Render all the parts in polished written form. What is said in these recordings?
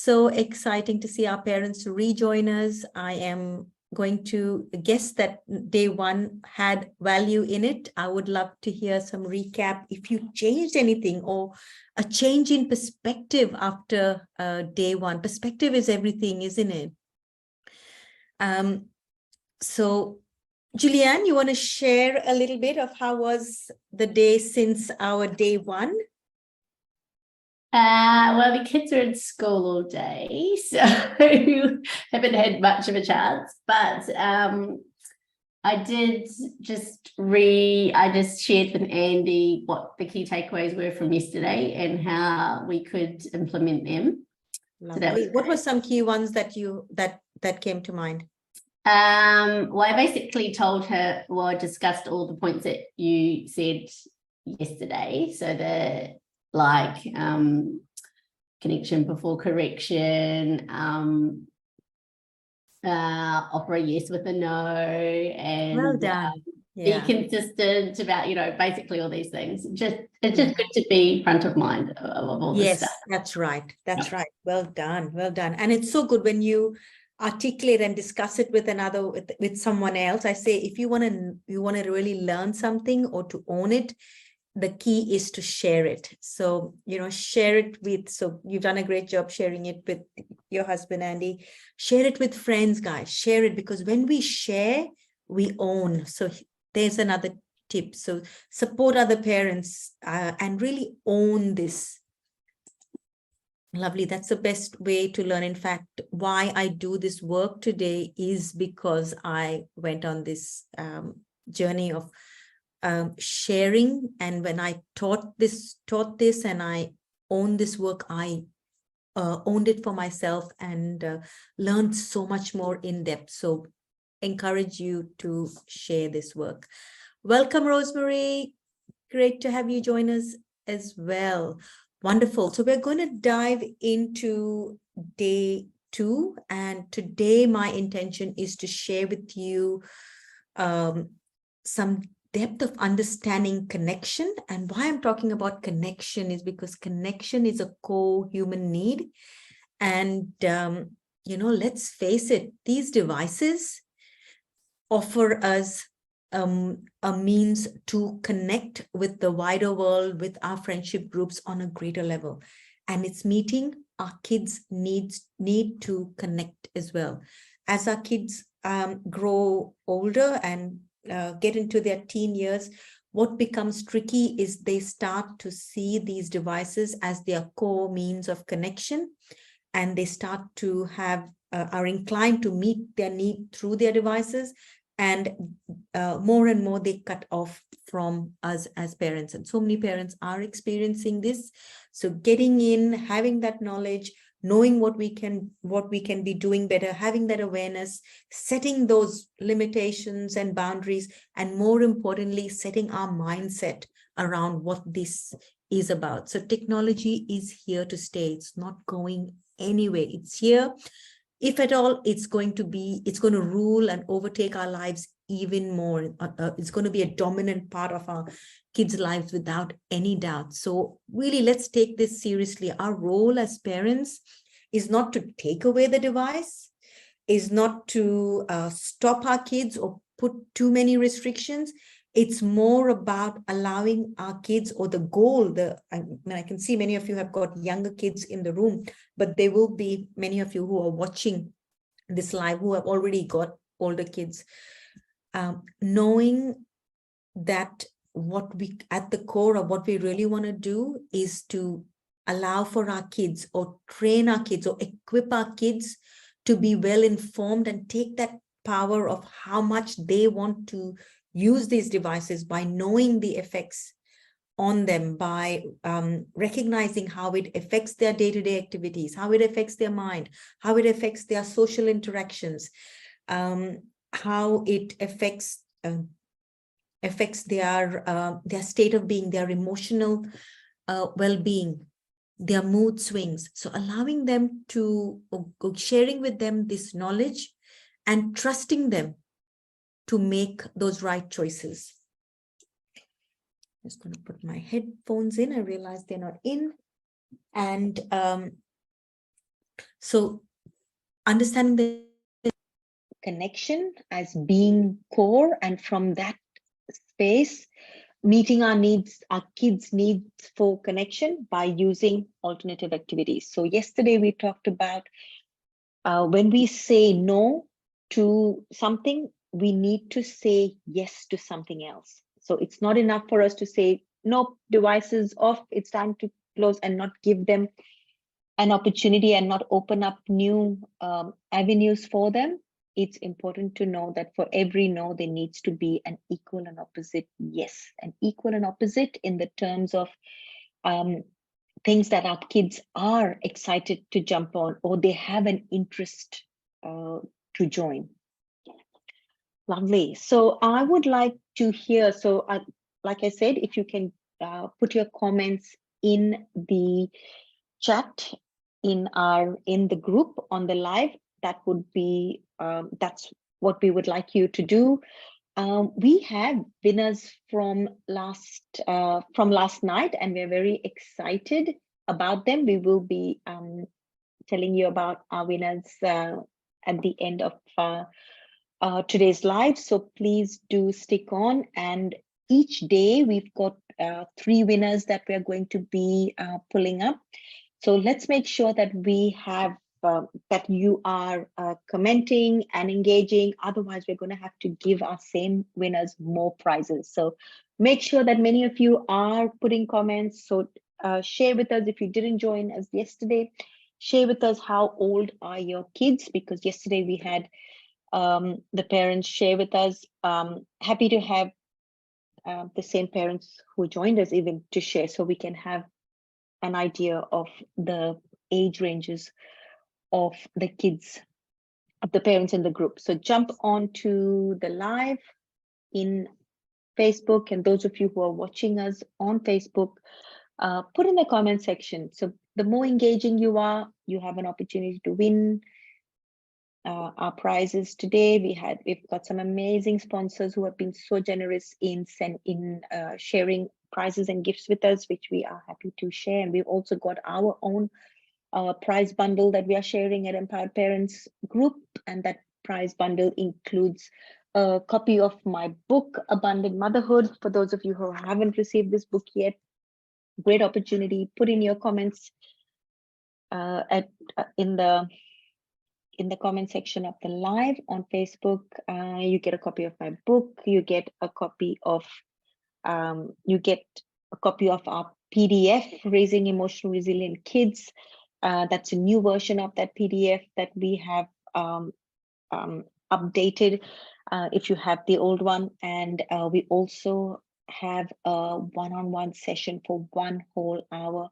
So exciting to see our parents rejoin us. I am going to guess that day one had value in it. I would love to hear some recap if you changed anything or a change in perspective after day one. Perspective is everything, isn't it? So Julianne, you want to share a little bit of how was the day since our day one? Well, the kids are in school all day, so haven't had much of a chance. But I just shared with Andy what the key takeaways were from yesterday and how we could implement them. Lovely. So what were some key ones that that came to mind? Well, I basically told her, well, I discussed all the points that you said yesterday. So connection before correction, offer a yes with a no, and well done. Be consistent about, basically all these things. It's just good to be front of mind of all this stuff. Yes, that's right. That's right. Well done. Well done. And it's so good when you articulate and discuss it with with someone else. I say, if you want to really learn something or to own it, the key is to share it. So, share it so you've done a great job sharing it with your husband, Andy. Share it with friends, guys. Share it, because when we share, we own. So there's another tip. So support other parents and really own this. Lovely. That's the best way to learn. In fact, why I do this work today is because I went on this journey of sharing, and when I taught this and I owned this work, I owned it for myself and learned so much more in depth. So encourage you to share this work. Welcome, Rosemary. Great to have you join us as well. Wonderful. So we're going to dive into day 2, and today my intention is to share with you some depth of understanding connection. And why I'm talking about connection is because connection is a core human need. And, let's face it, these devices offer us a means to connect with the wider world, with our friendship groups on a greater level. And it's meeting our kids' need to connect as well. As our kids grow older and get into their teen years, what becomes tricky is they start to see these devices as their core means of connection, and they start to are inclined to meet their need through their devices, and more and more they cut off from us as parents. And so many parents are experiencing this. So getting in, having that knowledge, knowing what we can be doing better, having that awareness, setting those limitations and boundaries, and more importantly, setting our mindset around what this is about. So technology is here to stay. It's not going anywhere. It's here. If at all, it's going to rule and overtake our lives even more. It's going to be a dominant part of our kids' lives without any doubt. So really, let's take this seriously. Our role as parents is not to take away the device, is not to stop our kids or put too many restrictions. It's more about allowing our kids, or the goal, I can see many of you have got younger kids in the room, but there will be many of you who are watching this live who have already got older kids. Knowing that at the core of what we really want to do is to allow for our kids, or train our kids, or equip our kids to be well informed and take that power of how much they want to use these devices, by knowing the effects on them, by recognizing how it affects their day-to-day activities, how it affects their mind, how it affects their social interactions, how it affects their state of being, their emotional well-being, their mood swings. So allowing them to, sharing with them this knowledge and trusting them to make those right choices. I'm just going to put my headphones in. I realize they're not in. And So understanding the connection as being core, and from that space, meeting our needs, our kids' needs for connection by using alternative activities. So yesterday we talked about when we say no to something, we need to say yes to something else. So it's not enough for us to say, no, devices off, it's time to close, and not give them an opportunity and not open up new avenues for them. It's important to know that for every no, there needs to be an equal and opposite yes, an equal and opposite in the terms of um, things that our kids are excited to jump on, or they have an interest to join. Lovely. So I would like to hear, so like I said, if you can put your comments in the chat in the group on the live, that would be that's what we would like you to do. We had winners from last night, and we're very excited about them. We will be telling you about our winners at the end of today's live. So please do stick on. And each day we've got 3 winners that we're going to be pulling up. So let's make sure that we have that you are commenting and engaging. Otherwise, we're going to have to give our same winners more prizes. So make sure that many of you are putting comments. So share with us if you didn't join us yesterday. Share with us how old are your kids, because yesterday we had the parents share with us. Happy to have the same parents who joined us even to share, so we can have an idea of the age ranges of the kids, of the parents in the group. So jump on to the live in Facebook, and those of you who are watching us on Facebook, put in the comment section. So the more engaging you are, you have an opportunity to win our prizes today. We've got some amazing sponsors who have been so generous in sharing prizes and gifts with us, which we are happy to share. And we've also got our own prize bundle that we are sharing at Empowered Parents Group, and that prize bundle includes a copy of my book, Abundant Motherhood. For those of you who haven't received this book yet, great opportunity. Put in your comments in the comment section of the live on Facebook. You get a copy of my book. You get a copy of our PDF, Raising Emotional Resilient Kids. That's a new version of that PDF that we have updated if you have the old one. And we also have a one-on-one session for 1 whole hour.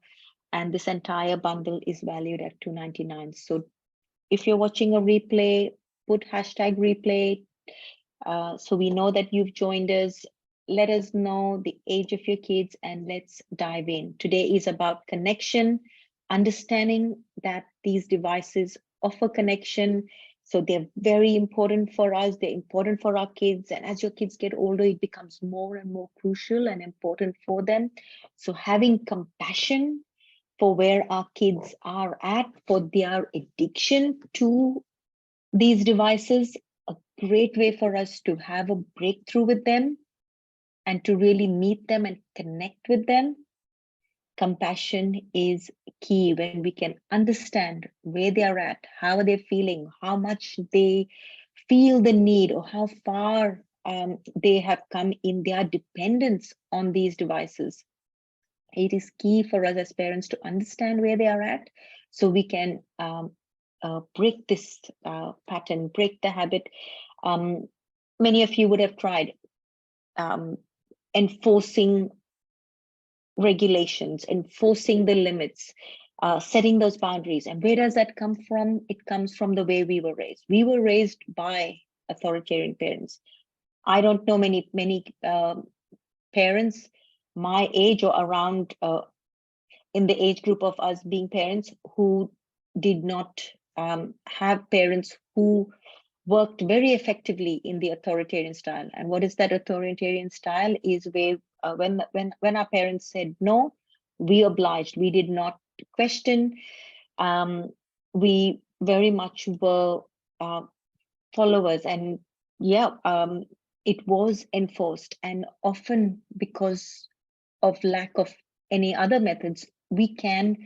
And this entire bundle is valued at $2.99. So if you're watching a replay, put #replay so we know that you've joined us. Let us know the age of your kids and let's dive in. Today is about connection, understanding that these devices offer connection. So they're very important for us. They're important for our kids. And as your kids get older, it becomes more and more crucial and important for them. So having compassion for where our kids are at, for their addiction to these devices, a great way for us to have a breakthrough with them and to really meet them and connect with them. Compassion is key. When we can understand where they are at, how are they feeling, how much they feel the need, or how far they have come in their dependence on these devices. It is key for us as parents to understand where they are at, so we can break this pattern, break the habit. Many of you would have tried enforcing regulations, enforcing the limits, setting those boundaries. And where does that come from? It comes from the way we were raised. We were raised by authoritarian parents. I don't know many parents my age or around in the age group of us being parents who did not have parents who worked very effectively in the authoritarian style. And what is that authoritarian style? Is where when our parents said no, we obliged. We did not question. we very much were followers, and yeah, it was enforced, and often because of lack of any other methods, we can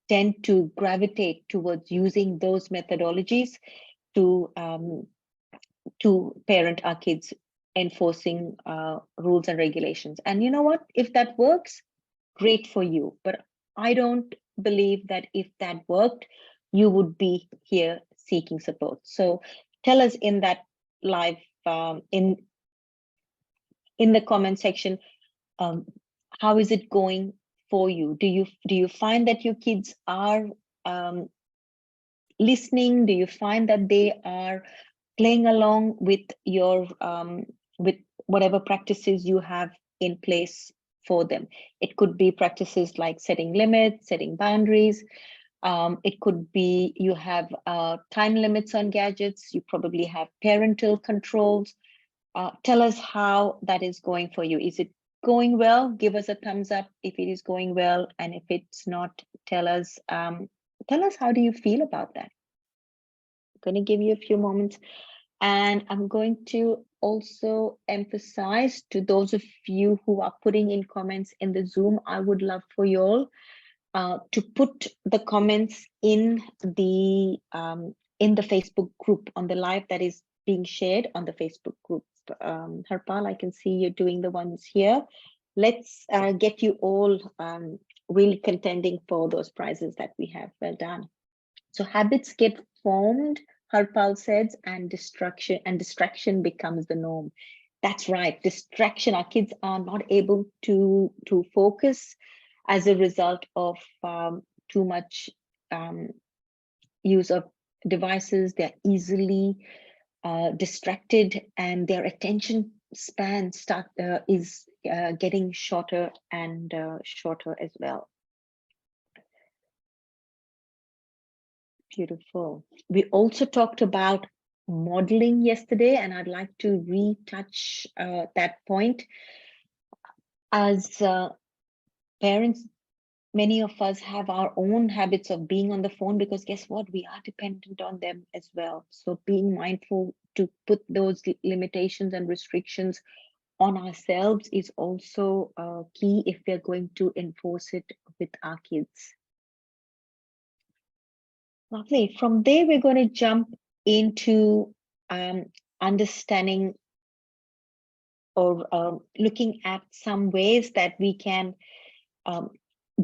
tend to gravitate towards using those methodologies to parent our kids, enforcing rules and regulations. And you know what? If that works, great for you. But I don't believe that if that worked, you would be here seeking support. So tell us in that live in the comment section, how is it going for you? Do you find that your kids are listening? Do you find that they are playing along with your with whatever practices you have in place for them? It could be practices like setting limits, setting boundaries. It could be you have time limits on gadgets. You probably have parental controls. Tell us how that is going for you. Is it going well? Give us a thumbs up if it is going well, and if it's not, tell us how do you feel about that. I'm going to give you a few moments, and I'm going to also emphasize to those of you who are putting in comments in the Zoom, I would love for you all to put the comments in the Facebook group on the live that is being shared on the Facebook group. Harpal, I can see you're doing the ones here. Let's get you all really contending for those prizes that we have. Well done. So habits get formed, Harpal says, and distraction becomes the norm. That's right. Distraction. Our kids are not able to focus as a result of too much use of devices. They're easily distracted, and their attention span is getting shorter and shorter as well. Beautiful. We also talked about modeling yesterday, and I'd like to retouch that point. As parents, many of us have our own habits of being on the phone, because guess what? We are dependent on them as well. So being mindful to put those limitations and restrictions on ourselves is also key if we're going to enforce it with our kids. Lovely. From there, we're going to jump into understanding or looking at some ways that we can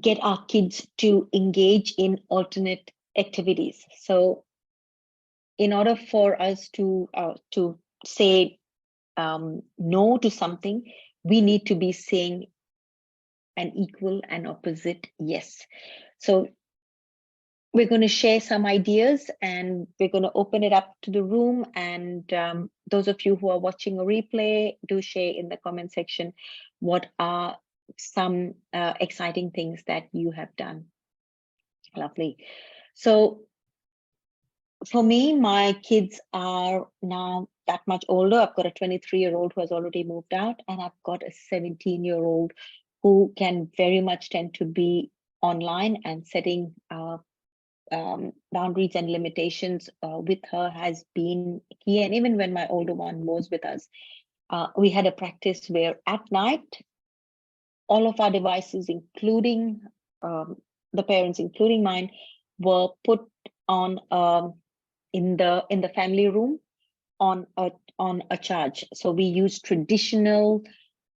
get our kids to engage in alternate activities. So in order for us to say no to something, we need to be saying an equal and opposite yes. So we're going to share some ideas, and we're going to open it up to the room. And those of you who are watching a replay, do share in the comment section what are some exciting things that you have done. Lovely. So for me, my kids are now that much older. I've got a 23-year-old who has already moved out, and I've got a 17-year-old who can very much tend to be online, and setting boundaries and limitations with her has been key. And even when my older one was with us, we had a practice where at night, all of our devices, including the parents, including mine, were put on in the family room on a charge. So we used traditional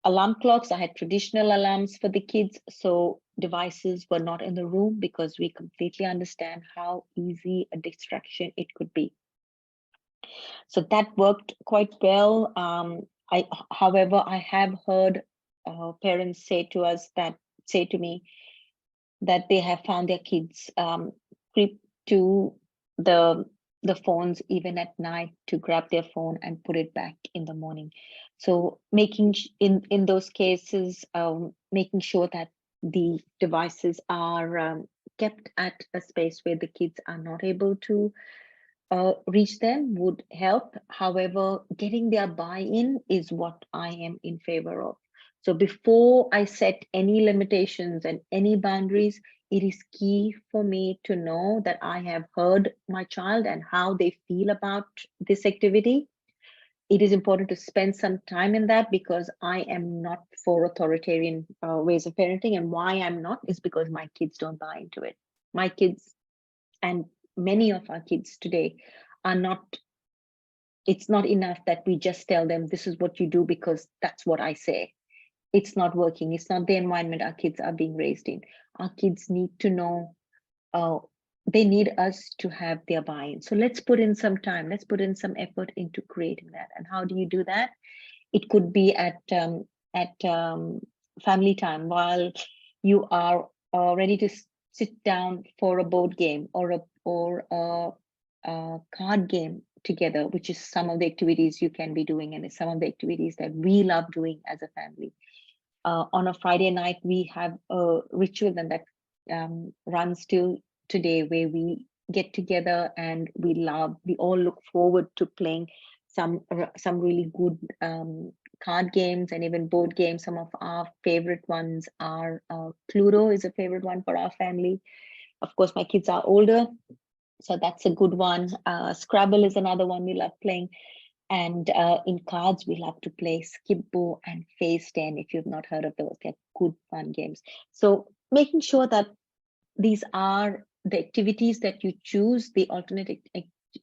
alarm clocks. I had traditional alarms for the kids, so devices were not in the room, because we completely understand how easy a distraction it could be. So that worked quite well. However, I have heard parents say to me that they have found their kids creep to the phones even at night to grab their phone and put it back in the morning. So making in those cases, making sure that the devices are kept at a space where the kids are not able to reach them would help. However, getting their buy-in is what I am in favor of. So before I set any limitations and any boundaries, it is key for me to know that I have heard my child and how they feel about this activity. It is important to spend some time in that, because I am not for authoritarian ways of parenting. And why I'm not is because my kids don't buy into it. My kids, and many of our kids today, are not, it's not enough that we just tell them this is what you do because that's what I say. It's not working. It's not the environment our kids are being raised in. Our kids need to know, they need us to have their buy-in. So let's put in some time, let's put in some effort into creating that. And how do you do that? It could be at family time, while you are ready to sit down for a board game or a card game together, which is some of the activities you can be doing, and it's some of the activities that we love doing as a family. On a Friday night, we have a ritual and that runs till today, where we get together and we all look forward to playing some really good card games and even board games. Some of our favorite ones are Cluedo is a favorite one for our family. Of course, my kids are older, so that's a good one. Scrabble is another one we love playing. And in cards, we love to play Skip-Bo and Phase 10. If you've not heard of those, they're good, fun games. So making sure that these are the activities that you choose, the alternate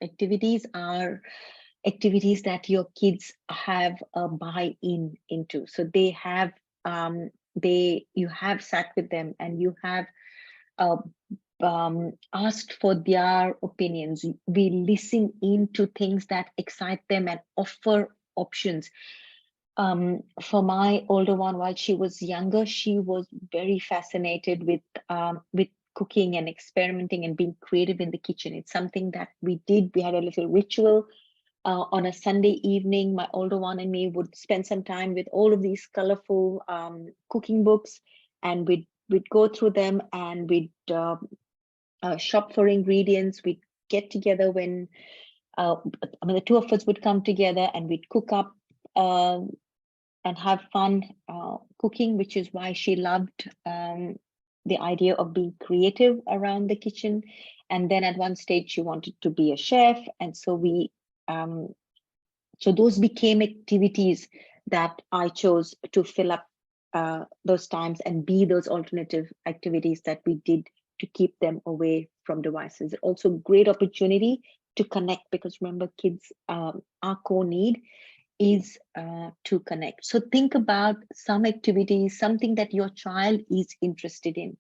activities are activities that your kids have a buy-in into. So they have, you have sat with them and you have asked for their opinions. We listen into things that excite them and offer options. For my older one, while she was younger, she was very fascinated with cooking and experimenting and being creative in the kitchen. It's something that we did. We had a little ritual. On a Sunday evening, my older one and me would spend some time with all of these colorful cooking books, and we'd go through them, and we'd shop for ingredients. We'd get together when the two of us would come together, and we'd cook up and have fun cooking, which is why she loved the idea of being creative around the kitchen. And then at one stage she wanted to be a chef, and so so those became activities that I chose to fill up those times and be those alternative activities that we did to keep them away from devices. Also great opportunity to connect, because remember, kids, our core need is to connect. So think about some activities, something that your child is interested in.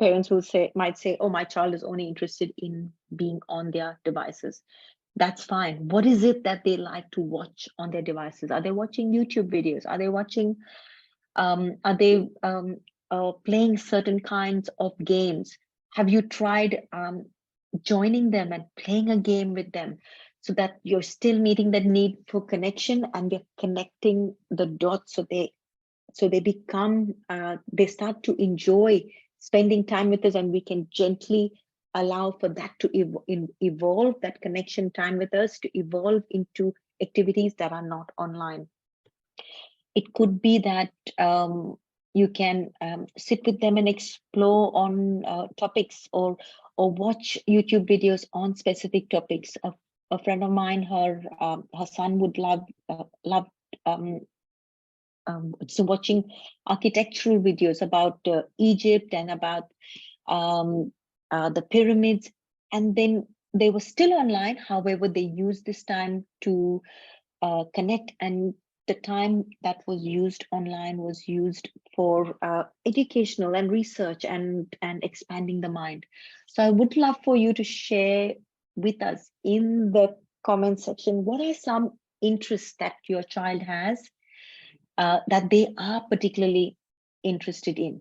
Parents might say, oh, my child is only interested in being on their devices. That's fine. What is it that they like to watch on their devices? Are they watching YouTube videos? Are they watching, are they playing certain kinds of games? Have you tried joining them and playing a game with them, so that you're still meeting that need for connection, and you're connecting the dots, so they become, they start to enjoy spending time with us, and we can gently allow for that to evolve, that connection time with us to evolve into activities that are not online. It could be that you can sit with them and explore on topics, or watch YouTube videos on specific topics. A friend of mine, her son would love so watching architectural videos about Egypt and about the pyramids, and then they were still online. However, they used this time to connect, and the time that was used online was used for educational and research and expanding the mind. So I would love for you to share with us in the comment section, what are some interests that your child has that they are particularly interested in?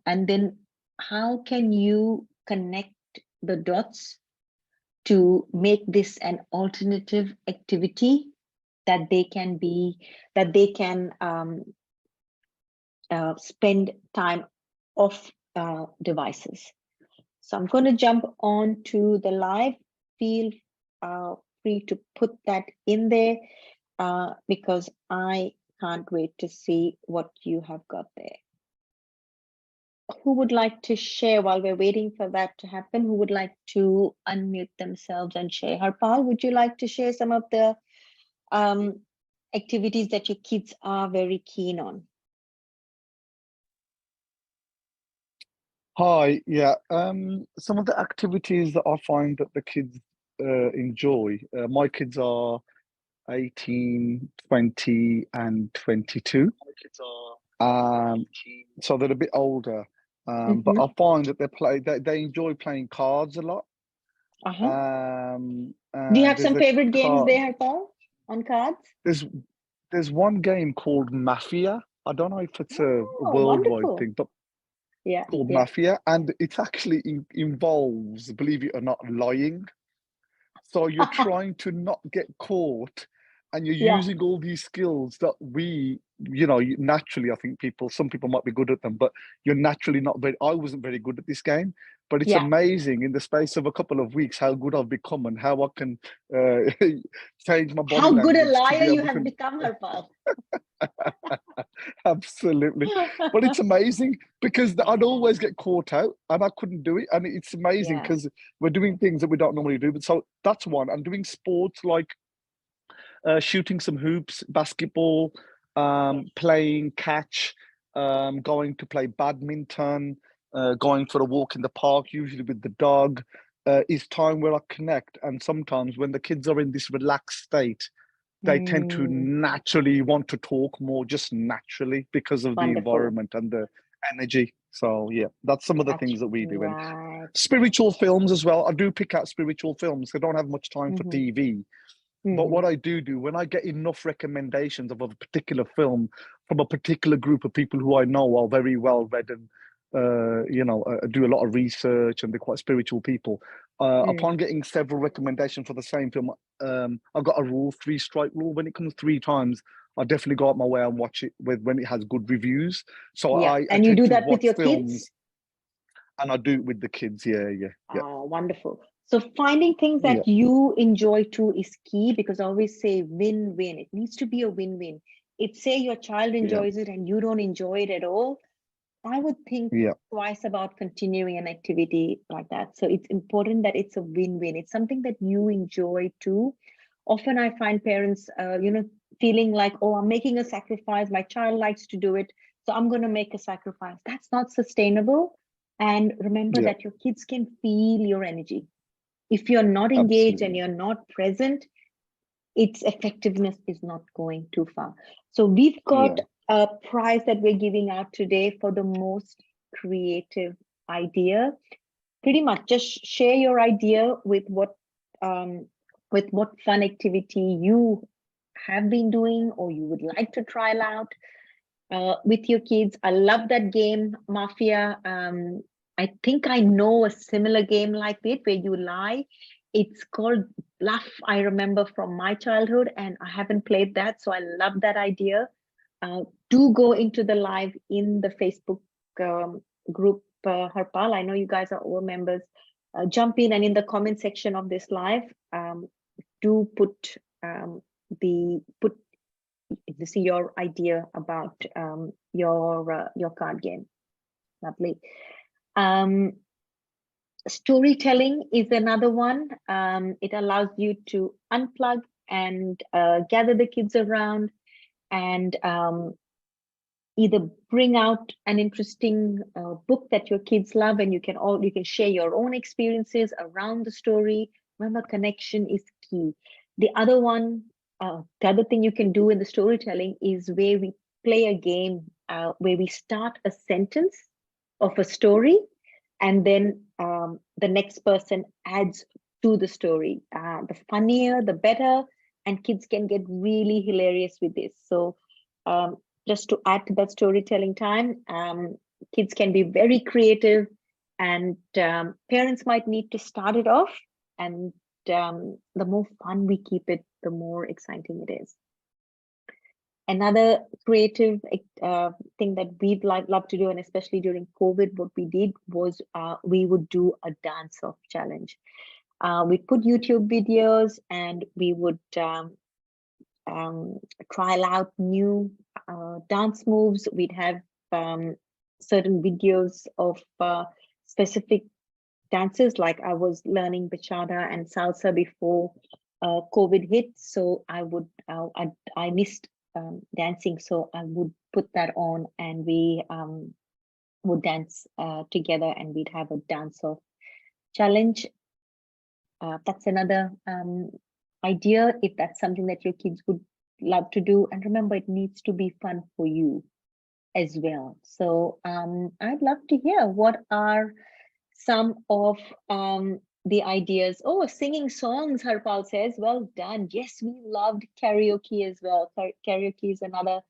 And then how can you connect the dots to make this an alternative activity that they can spend time off devices. So I'm going to jump on to the live. Feel free to put that in there because I can't wait to see what you have got there. who would like to share while we're waiting for that to happen? Who would like to unmute themselves and share? Harpal, would you like to share some of the activities that your kids are very keen on? Hi, yeah. Some of the activities that I find that the kids enjoy. My kids are 18, 20, and 22. So they're a bit older. But I find that they enjoy playing cards a lot. Do you have There's some a favorite games card. there, Harpal, on cards? There's one game called Mafia. I don't know if it's a Oh, worldwide wonderful. thing, but Yeah, called yeah. Mafia, and it actually involves, believe it or not, lying. So you're trying to not get caught, and you're Yeah, using all these skills that naturally, I think some people might be good at them, but you're naturally not very. I wasn't very good at this game, but it's yeah. amazing in the space of a couple of weeks how good I've become and how I can change my body How good a language to liar be you able have to. become, Harpal. Absolutely. But it's amazing because I'd always get caught out and I couldn't do it. And it's amazing Yeah. because we're doing things that we don't normally do. But so that's one. I'm doing sports like shooting some hoops, basketball, playing catch, going to play badminton, going for a walk in the park, usually with the dog. Is time where I connect. And sometimes when the kids are in this relaxed state, they tend to Mm, naturally want to talk more, just naturally, because of the wonderful. environment and the energy. So yeah, that's some of the That's things that we do. And right. spiritual films as well. I do pick out spiritual films. I don't have much time for Mm-hmm, TV, but mm-hmm, what I do when I get enough recommendations of a particular film from a particular group of people who I know are very well read and do a lot of research and they're quite spiritual people. mm. Upon getting several recommendations for the same film, I've got a rule, three strike rule. When it comes three times, I definitely go out my way and watch it when it has good reviews. So Yeah. I And you tend do to that with watch your kids? films and I do it with the kids. Yeah, yeah, yeah, Oh, wonderful. So finding things yeah, that you enjoy too is key, because I always say win-win. It needs to be a win-win. If say your child yeah, enjoys it and you don't enjoy it at all, I would think yeah, twice about continuing an activity like that. So it's important that it's a win-win. It's something that you enjoy too. Often I find parents, feeling like, oh, I'm making a sacrifice. My child likes to do it, so I'm going to make a sacrifice. That's not sustainable. And remember yeah, that your kids can feel your energy. If you're not engaged and absolutely. you're not present, its effectiveness is not going too far. So we've got Yeah, a prize that we're giving out today for the most creative idea. Pretty much just share your idea um, with what fun activity you have been doing or you would like to trial out with your kids. I love that game, Mafia. I think I know a similar game like it where you lie. It's called Bluff. I remember from my childhood, and I haven't played that, so I love that idea. Do go into the live in the Facebook group, Harpal. I know you guys are all members. Jump in, and in the comment section of this live, do put put to see your idea about your card game. Lovely. Storytelling is another one. It allows you to unplug and gather the kids around and either bring out an interesting book that your kids love, and you can share your own experiences around the story. Remember, connection is key. The other one, the other thing you can do in the storytelling is where we play a game where we start a sentence of a story, and then the next person adds to the story. The funnier, the better, and kids can get really hilarious with this. So just to add to that storytelling time, kids can be very creative, and parents might need to start it off, and the more fun we keep it, the more exciting it is. Another creative thing that we'd love to do, and especially during COVID, what we did was we would do a dance-off challenge. We put YouTube videos and we would trial out new dance moves. We'd have certain videos of specific dances. Like I was learning bachata and salsa before COVID hit, so I missed dancing, so I would put that on, and we would dance together, and we'd have a dance off challenge. That's another idea, if that's something that your kids would love to do. And remember, it needs to be fun for you as well. So I'd love to hear what are some of the ideas. Oh, singing songs, Harpal says, well done. Yes, we loved karaoke as well. Karaoke is another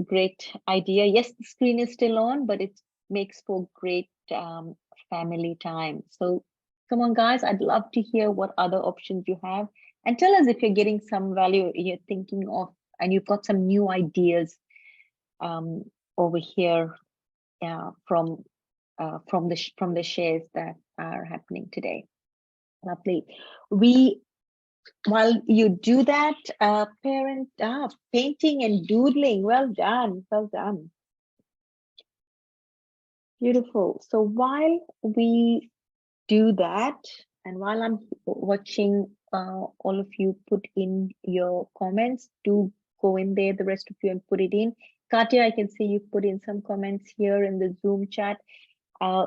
great idea. Yes, the screen is still on, but it makes for great family time. So come on, guys, I'd love to hear what other options you have. And tell us if you're getting some value you're thinking of, and you've got some new ideas over here from the shares that are happening today. Lovely. While you do that, painting and doodling. Well done. Well done. Beautiful. So while we do that, and while I'm watching all of you put in your comments, do go in there, the rest of you, and put it in. Katya, I can see you put in some comments here in the Zoom chat.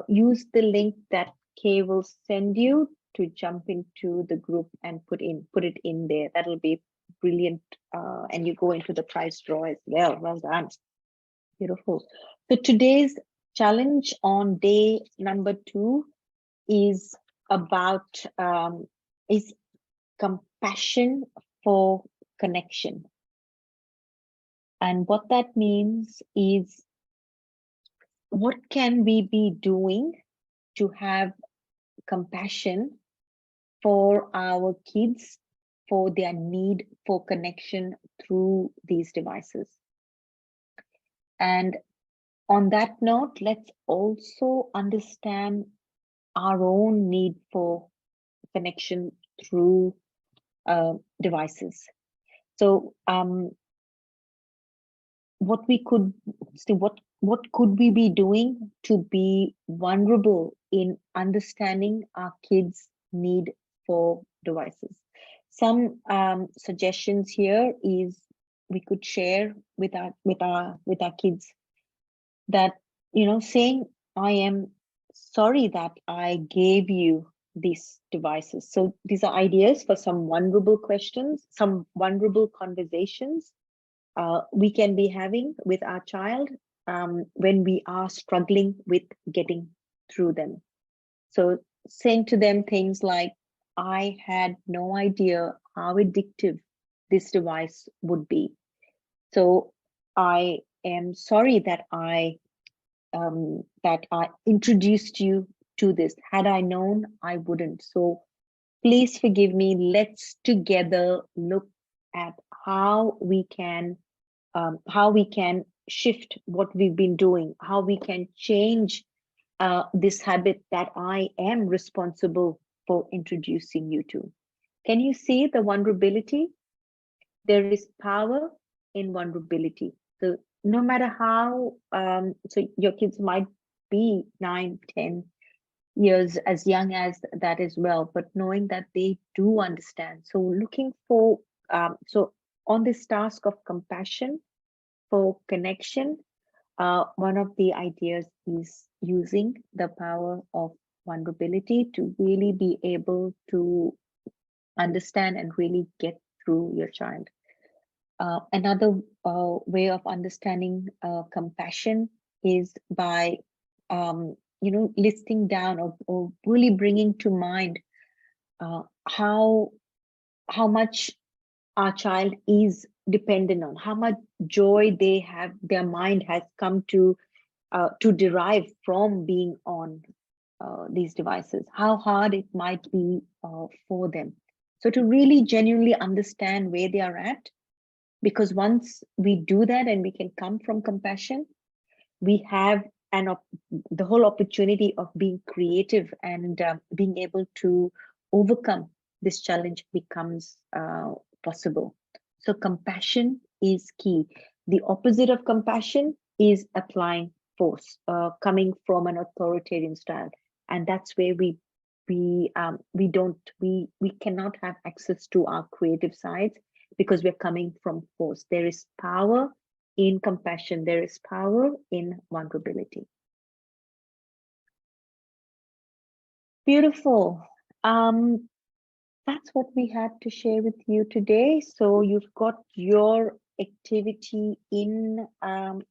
Use the link that Kay will send you to jump into the group and put it in there. That'll be brilliant. And you go into the prize draw as well. Well done. Beautiful. So today's challenge on day number 2 is about is compassion for connection. And what that means is, what can we be doing to have compassion for our kids, for their need for connection through these devices? And on that note, let's also understand our own need for connection through devices. So what could we be doing to be vulnerable in understanding our kids' need for devices? Some suggestions here is we could share with our kids that, saying, I am sorry that I gave you these devices. So these are ideas for some vulnerable questions, some vulnerable conversations we can be having with our child when we are struggling with getting through them. So saying to them things like, I had no idea how addictive this device would be. So I am sorry that I introduced you to this. Had I known, I wouldn't. So please forgive me. Let's together look at how we can shift what we've been doing, how we can change this habit that I am responsible for introducing you to. Can you see the vulnerability? There is power in vulnerability. So no matter how, so your kids might be 9, 10 years, as young as that as well, but knowing that they do understand. So looking for, so on this task of compassion for connection, one of the ideas is using the power of vulnerability to really be able to understand and really get through your child. Another way of understanding compassion is by listing down or really bringing to mind how much our child is dependent on, how much joy their mind has come to derive from being on these devices, how hard it might be for them. So to really genuinely understand where they are at, because once we do that and we can come from compassion, we have the whole opportunity of being creative and being able to overcome this challenge becomes possible. So compassion is key. The opposite of compassion is applying force, coming from an authoritarian style, and that's where we cannot have access to our creative sides because we're coming from force. There is power in compassion. There is power in vulnerability. Beautiful. That's what we had to share with you today. So you've got your activity in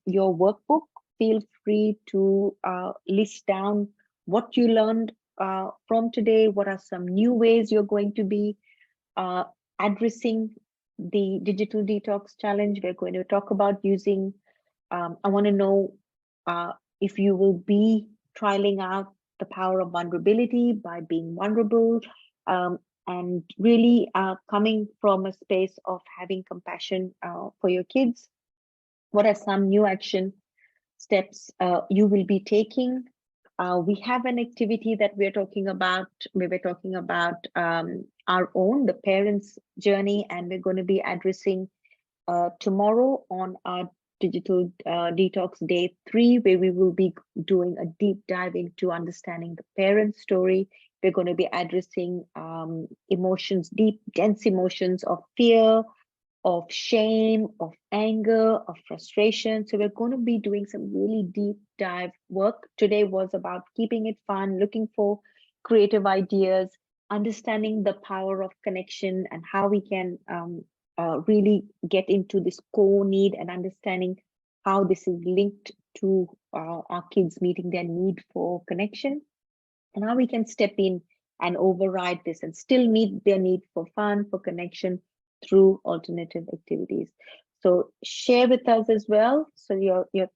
your workbook. Feel free to list down what you learned from today. What are some new ways you're going to be addressing the digital detox challenge? We're going to talk about using, I want to know if you will be trialing out the power of vulnerability by being vulnerable, and really coming from a space of having compassion for your kids. What are some new action steps you will be taking? We have an activity that we're talking about. We were talking about our own, the parents' journey, and we're going to be addressing tomorrow on our digital detox day 3, where we will be doing a deep dive into understanding the parent story. We're going to be addressing emotions, deep, dense emotions of fear, of shame, of anger, of frustration. So we're going to be doing some really deep dive work. Today was about keeping it fun, looking for creative ideas, understanding the power of connection and how we can really get into this core need and understanding how this is linked to our kids meeting their need for connection, and how we can step in and override this and still meet their need for fun, for connection through alternative activities. So share with us as well. So your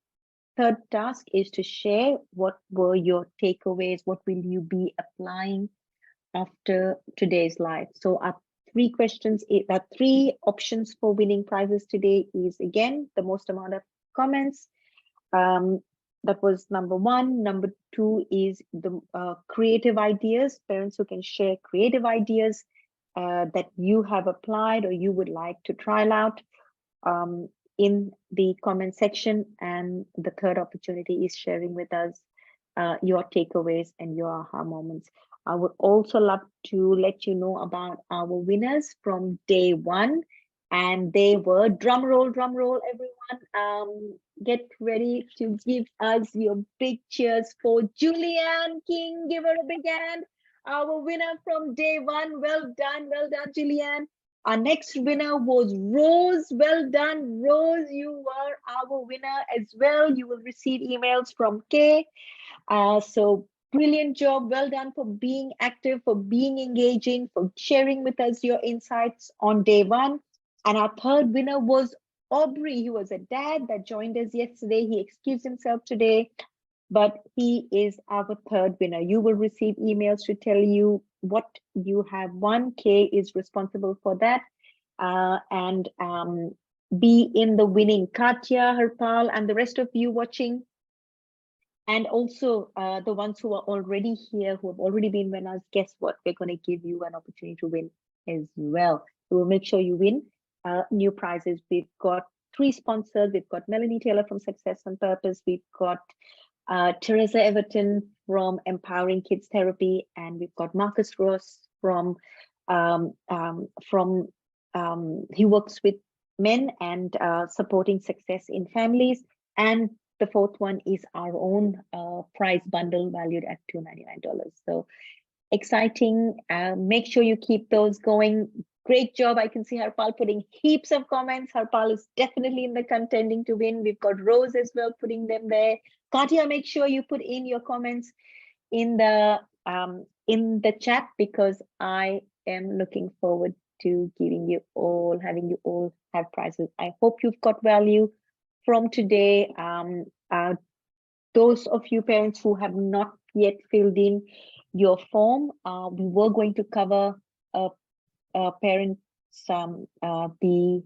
third task is to share what were your takeaways, what will you be applying after today's live. So our 3 questions, our 3 options for winning prizes today is, again, the most amount of comments. That was number 1. Number 2 is the creative ideas, parents who can share creative ideas that you have applied or you would like to trial out in the comment section. And the third opportunity is sharing with us your takeaways and your aha moments. I would also love to let you know about our winners from day 1. And they were, drum roll, everyone. Get ready to give us your big cheers for Julianne King. Give her a big hand. Our winner from day 1. Well done, Julianne. Our next winner was Rose. Well done, Rose. You were our winner as well. You will receive emails from Kay. So brilliant job. Well done for being active, for being engaging, for sharing with us your insights on day 1. And our third winner was Aubrey. He was a dad that joined us yesterday. He excused himself today, but he is our third winner. You will receive emails to tell you what you have won. Kay is responsible for that. And be in the winning. Katya, Harpal, and the rest of you watching. And also the ones who are already here, who have already been winners, guess what? We're going to give you an opportunity to win as well. So we'll make sure you win new prizes. We've got 3 sponsors. We've got Melanie Taylor from Success on Purpose. We've got Teresa Everton from Empowering Kids Therapy, and we've got Marcus Ross from he works with men and supporting success in families. And the 4th one is our own prize bundle valued at $299. So exciting. Make sure you keep those going. Great job. I can see Harpal putting heaps of comments. Harpal is definitely in the contending to win. We've got Rose as well putting them there. Katya, make sure you put in your comments in the chat, because I am looking forward to having you all have prizes. I hope you've got value from today. Those of you parents who have not yet filled in your form, we were going to cover parents the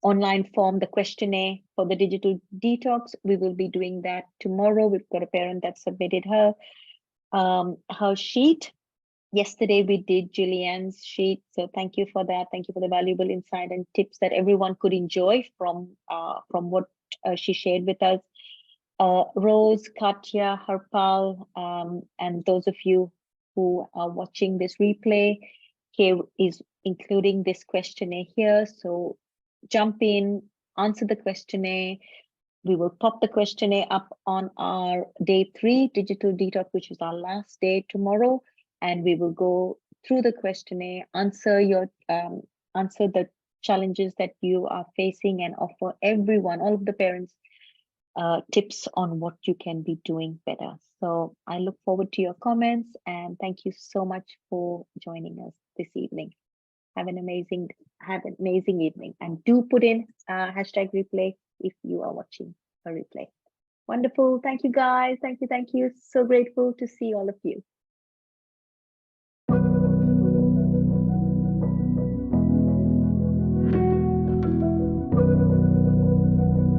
online form, the questionnaire for the digital detox. We will be doing that tomorrow. We've got a parent that submitted her sheet. Yesterday we did Julianne's sheet, so thank you for that. Thank you for the valuable insight and tips that everyone could enjoy from what she shared with us. Rose, Katya, Harpal, and those of you who are watching this replay, Kay is including this questionnaire here. So jump in, answer the questionnaire. We will pop the questionnaire up on our day 3 digital detox, which is our last day tomorrow, and we will go through the questionnaire, answer the challenges that you are facing, and offer everyone, all of the parents, tips on what you can be doing better. So I look forward to your comments, and thank you so much for joining us this evening. Have an amazing evening, and do put in hashtag replay if you are watching a replay. Wonderful. Thank you, guys. Thank you. So grateful to see all of you.